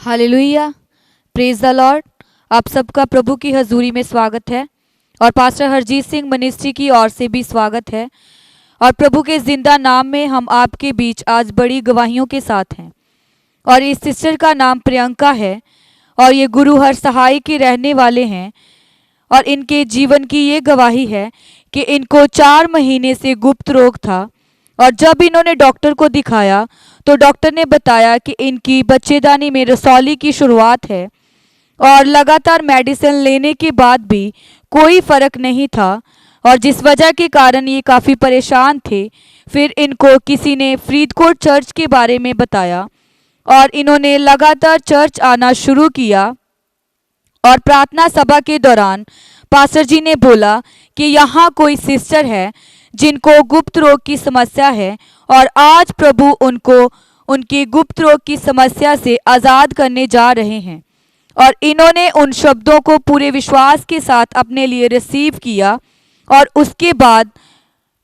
Hallelujah, praise the Lord. आप सबका प्रभु की हजूरी में स्वागत है और पास्टर हरजीत सिंह मिनिस्ट्री की ओर से भी स्वागत है। और प्रभु के जिंदा नाम में हम आपके बीच आज बड़ी गवाहियों के साथ हैं। और इस सिस्टर का नाम प्रियंका है और ये गुरु हर सहाय के रहने वाले हैं। और इनके जीवन की ये गवाही है कि इनको 4 महीने से गुप्त रोग था और जब इन्होंने डॉक्टर को दिखाया तो डॉक्टर ने बताया कि इनकी बच्चेदानी में रसौली की शुरुआत है और लगातार मेडिसिन लेने के बाद भी कोई फ़र्क नहीं था और जिस वजह के कारण ये काफ़ी परेशान थे। फिर इनको किसी ने फरीदकोट चर्च के बारे में बताया और इन्होंने लगातार चर्च आना शुरू किया। और प्रार्थना सभा के दौरान पास्टर जी ने बोला कि यहाँ कोई सिस्टर है जिनको गुप्त रोग की समस्या है और आज प्रभु उनको उनकी गुप्त रोग की समस्या से आज़ाद करने जा रहे हैं। और इन्होंने उन शब्दों को पूरे विश्वास के साथ अपने लिए रिसीव किया और उसके बाद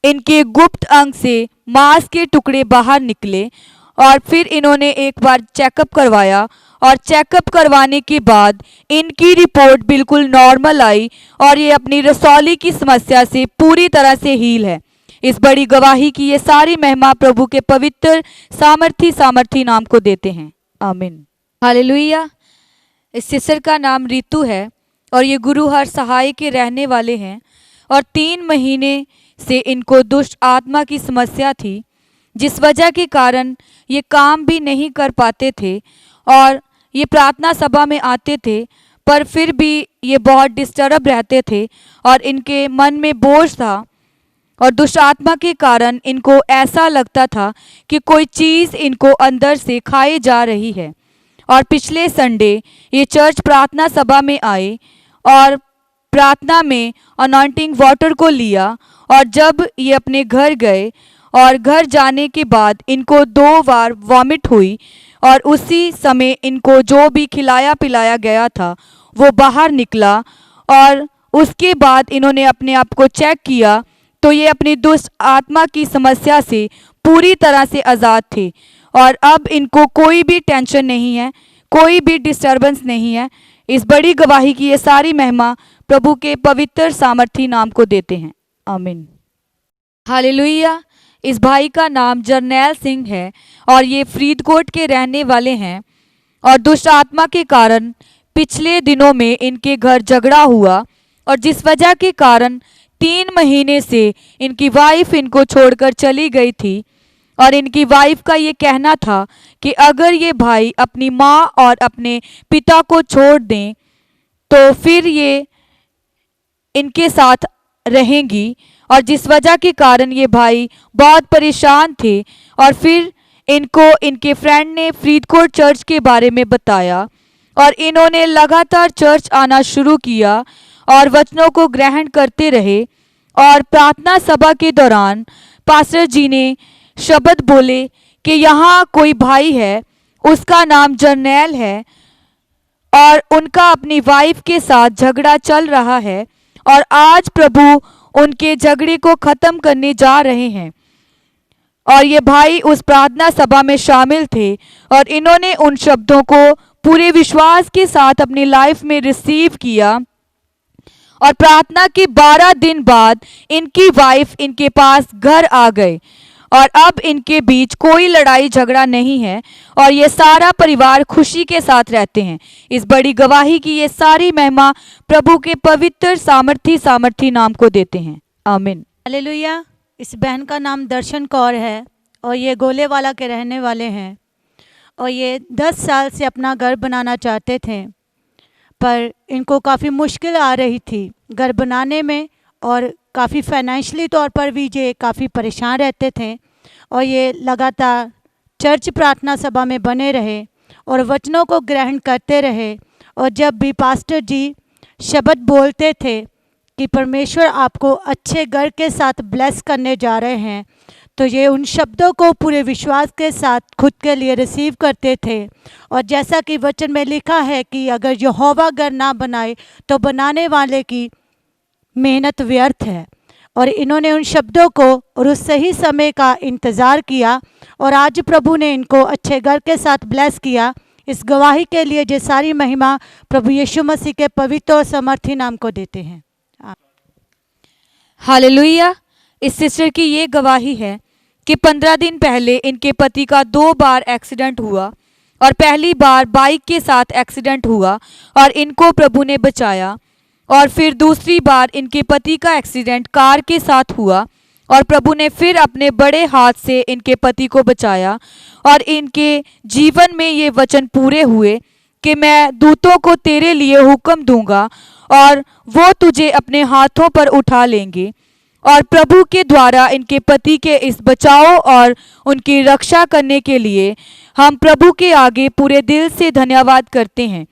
इनके गुप्त अंग से मांस के टुकड़े बाहर निकले। और फिर इन्होंने एक बार चेकअप करवाया और चेकअप करवाने के बाद इनकी रिपोर्ट बिल्कुल नॉर्मल आई और ये अपनी रसौली की समस्या से पूरी तरह से हील है। इस बड़ी गवाही की ये सारी महिमा प्रभु के पवित्र सामर्थी नाम को देते हैं। आमीन, हालेलुया। इस सिस्टर का नाम रितु है और ये गुरु हर सहाय के रहने वाले हैं और 3 महीने से इनको दुष्ट आत्मा की समस्या थी जिस वजह के कारण ये काम भी नहीं कर पाते थे और ये प्रार्थना सभा में आते थे पर फिर भी ये बहुत डिस्टर्ब रहते थे और इनके मन में बोझ था और दुष्ट आत्मा के कारण इनको ऐसा लगता था कि कोई चीज़ इनको अंदर से खाए जा रही है। और पिछले संडे ये चर्च प्रार्थना सभा में आए और प्रार्थना में अनॉइंटिंग वाटर को लिया और जब ये अपने घर गए और घर जाने के बाद इनको 2 बार वॉमिट हुई और उसी समय इनको जो भी खिलाया पिलाया गया था वो बाहर निकला। और उसके बाद इन्होंने अपने आप को चेक किया तो ये अपनी दुष्ट आत्मा की समस्या से पूरी तरह से आज़ाद थे और अब इनको कोई भी टेंशन नहीं है, कोई भी डिस्टर्बेंस नहीं है। इस बड़ी गवाही की ये सारी महिमा प्रभु के पवित्र सामर्थी नाम को देते हैं। आमीन, हालेलुया। इस भाई का नाम जरनैल सिंह है और ये फरीदकोट के रहने वाले हैं और दुष्ट आत्मा के कारण पिछले दिनों में इनके घर झगड़ा हुआ और जिस वजह के कारण 3 महीने से इनकी वाइफ इनको छोड़कर चली गई थी। और इनकी वाइफ का ये कहना था कि अगर ये भाई अपनी माँ और अपने पिता को छोड़ दें तो फिर ये इनके साथ रहेंगी और जिस वजह के कारण ये भाई बहुत परेशान थे। और फिर इनको इनके फ्रेंड ने फरीदकोट चर्च के बारे में बताया और इन्होंने लगातार चर्च आना शुरू किया और वचनों को ग्रहण करते रहे। और प्रार्थना सभा के दौरान पास्टर जी ने शब्द बोले कि यहाँ कोई भाई है, उसका नाम जरनैल है और उनका अपनी वाइफ के साथ झगड़ा चल रहा है और आज प्रभु उनके झगड़े को ख़त्म करने जा रहे हैं। और ये भाई उस प्रार्थना सभा में शामिल थे और इन्होंने उन शब्दों को पूरे विश्वास के साथ अपनी लाइफ में रिसीव किया। और प्रार्थना के 12 दिन बाद इनकी वाइफ इनके पास घर आ गए और अब इनके बीच कोई लड़ाई झगड़ा नहीं है और ये सारा परिवार खुशी के साथ रहते हैं। इस बड़ी गवाही की ये सारी महिमा प्रभु के पवित्र सामर्थी नाम को देते हैं। आमीन, हालेलुया। इस बहन का नाम दर्शन कौर है और ये गोलेवाला के रहने वाले हैं और ये 10 साल से अपना घर बनाना चाहते थे पर इनको काफ़ी मुश्किल आ रही थी घर बनाने में और काफ़ी फाइनेंशियली तौर पर भी ये काफ़ी परेशान रहते थे। और ये लगातार चर्च प्रार्थना सभा में बने रहे और वचनों को ग्रहण करते रहे और जब भी पास्टर जी शब्द बोलते थे कि परमेश्वर आपको अच्छे घर के साथ ब्लेस करने जा रहे हैं तो ये उन शब्दों को पूरे विश्वास के साथ खुद के लिए रिसीव करते थे। और जैसा कि वचन में लिखा है कि अगर यहोवा घर ना बनाए तो बनाने वाले की मेहनत व्यर्थ है। और इन्होंने उन शब्दों को और उस सही समय का इंतज़ार किया और आज प्रभु ने इनको अच्छे घर के साथ ब्लेस किया। इस गवाही के लिए जो सारी महिमा प्रभु यीशु मसीह के पवित्र और समर्थी नाम को देते हैं। हालेलुया। इस सिस्टर की ये गवाही है कि 15 दिन पहले इनके पति का 2 बार एक्सीडेंट हुआ और पहली बार बाइक के साथ एक्सीडेंट हुआ और इनको प्रभु ने बचाया, और फिर दूसरी बार इनके पति का एक्सीडेंट कार के साथ हुआ और प्रभु ने फिर अपने बड़े हाथ से इनके पति को बचाया, और इनके जीवन में ये वचन पूरे हुए कि मैं दूतों को तेरे लिए हुक्म दूंगा और वो तुझे अपने हाथों पर उठा लेंगे। और प्रभु के द्वारा इनके पति के इस बचाव और उनकी रक्षा करने के लिए हम प्रभु के आगे पूरे दिल से धन्यवाद करते हैं,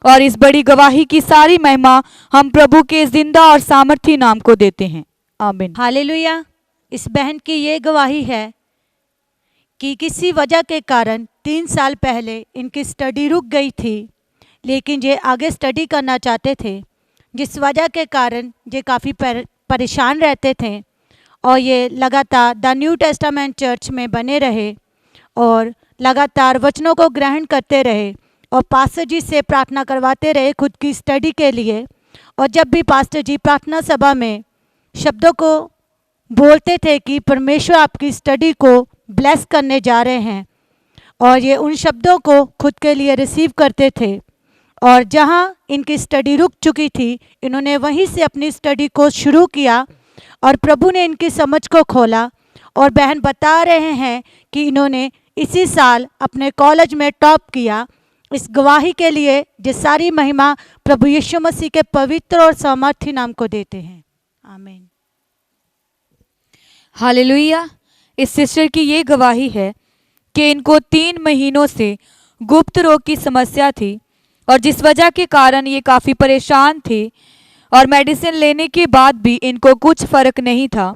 और इस बड़ी गवाही की सारी महिमा हम प्रभु के जिंदा और सामर्थी नाम को देते हैं। आमीन। हालेलुया। इस बहन की ये गवाही है कि किसी वजह के कारण 3 साल पहले इनकी स्टडी रुक गई थी, लेकिन ये आगे स्टडी करना चाहते थे, जिस वजह के कारण ये काफ़ी परेशान रहते थे, और ये लगातार द न्यू टेस्टामेंट चर्च में बने रहे और लगातार वचनों को ग्रहण करते रहे और पास्टर जी से प्रार्थना करवाते रहे खुद की स्टडी के लिए। और जब भी पास्टर जी प्रार्थना सभा में शब्दों को बोलते थे कि परमेश्वर आपकी स्टडी को ब्लेस करने जा रहे हैं, और ये उन शब्दों को खुद के लिए रिसीव करते थे, और जहां इनकी स्टडी रुक चुकी थी इन्होंने वहीं से अपनी स्टडी को शुरू किया, और प्रभु ने इनकी समझ को खोला। और बहन बता रहे हैं कि इन्होंने इसी साल अपने कॉलेज में टॉप किया। इस गवाही के लिए जो सारी महिमा प्रभु यीशु मसीह के पवित्र और सामर्थी नाम को देते हैं। आमीन। हालेलुया। इस सिस्टर की ये गवाही है कि इनको 3 महीनों से गुप्त रोग की समस्या थी, और जिस वजह के कारण ये काफ़ी परेशान थे, और मेडिसिन लेने के बाद भी इनको कुछ फ़र्क नहीं था।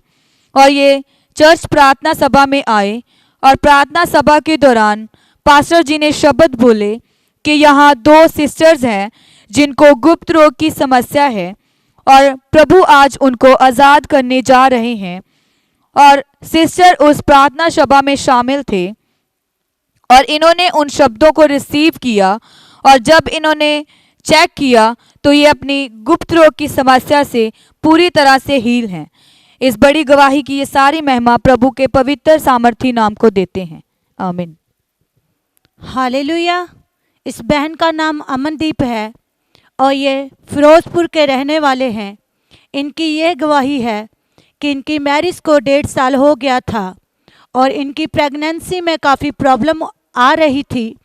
और ये चर्च प्रार्थना सभा में आए, और प्रार्थना सभा के दौरान पास्टर जी ने शब्द बोले कि यहाँ 2 सिस्टर्स हैं जिनको गुप्त रोग की समस्या है, और प्रभु आज उनको आज़ाद करने जा रहे हैं। और सिस्टर उस प्रार्थना सभा में शामिल थे, और इन्होंने उन शब्दों को रिसीव किया, और जब इन्होंने चेक किया तो ये अपनी गुप्त रोग की समस्या से पूरी तरह से हील हैं। इस बड़ी गवाही की ये सारी महिमा प्रभु के पवित्र सामर्थी नाम को देते हैं। आमीन। हालेलुया। इस बहन का नाम अमनदीप है और ये फिरोजपुर के रहने वाले हैं। इनकी यह गवाही है कि इनकी मैरिज को 1.5 साल हो गया था और इनकी प्रेगनेंसी में काफ़ी प्रॉब्लम आ रही थी,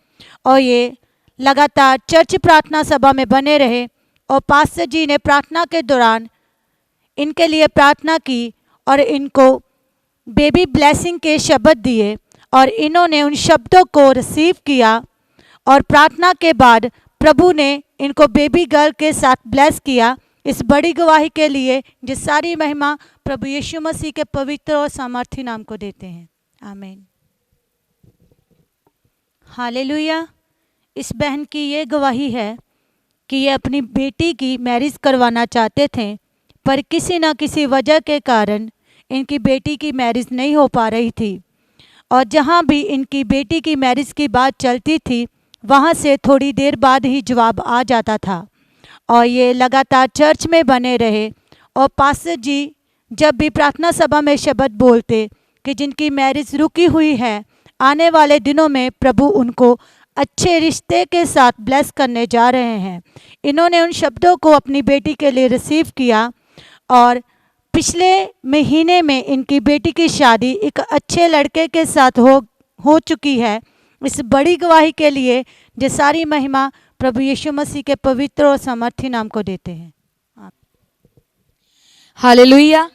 और ये लगातार चर्च प्रार्थना सभा में बने रहे, और पास्टर जी ने प्रार्थना के दौरान इनके लिए प्रार्थना की और इनको बेबी ब्लेसिंग के शब्द दिए, और इन्होंने उन शब्दों को रिसीव किया, और प्रार्थना के बाद प्रभु ने इनको बेबी गर्ल के साथ ब्लेस किया। इस बड़ी गवाही के लिए जिस सारी महिमा प्रभु यीशु मसीह के पवित्र और सामर्थी नाम को देते हैं। आमीन। हालेलुया। इस बहन की ये गवाही है कि ये अपनी बेटी की मैरिज करवाना चाहते थे, पर किसी न किसी वजह के कारण इनकी बेटी की मैरिज नहीं हो पा रही थी, और जहाँ भी इनकी बेटी की मैरिज की बात चलती थी वहाँ से थोड़ी देर बाद ही जवाब आ जाता था, और ये लगातार चर्च में बने रहे। और पास्टर जी जब भी प्रार्थना सभा में शब्द बोलते कि जिनकी मैरिज रुकी हुई है, आने वाले दिनों में प्रभु उनको अच्छे रिश्ते के साथ ब्लेस करने जा रहे हैं। इन्होंने उन शब्दों को अपनी बेटी के लिए रिसीव किया, और पिछले महीने में इनकी बेटी की शादी एक अच्छे लड़के के साथ हो चुकी है। इस बड़ी गवाही के लिए जो सारी महिमा प्रभु यीशु मसीह के पवित्र और सामर्थी नाम को देते हैं। हालेलुया।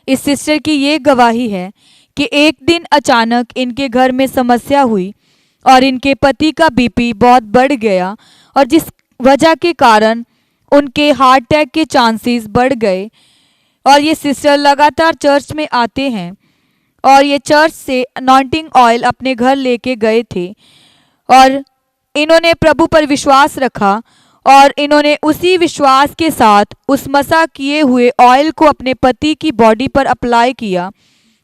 इस सिस्टर की ये गवाही है कि एक दिन अचानक इनके घर में समस्या हुई और इनके पति का बीपी बहुत बढ़ गया, और जिस वजह के कारण उनके हार्ट अटैक के चांसेस बढ़ गए। और ये सिस्टर लगातार चर्च में आते हैं, और ये चर्च से अनॉइंटिंग ऑयल अपने घर लेके गए थे, और इन्होंने प्रभु पर विश्वास रखा, और इन्होंने उसी विश्वास के साथ उस मसा किए हुए ऑयल को अपने पति की बॉडी पर अप्लाई किया,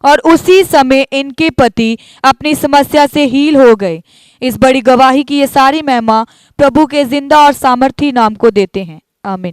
और उसी समय इनके पति अपनी समस्या से हील हो गए। इस बड़ी गवाही की ये सारी महिमा प्रभु के जिंदा और सामर्थी नाम को देते हैं। आमीन।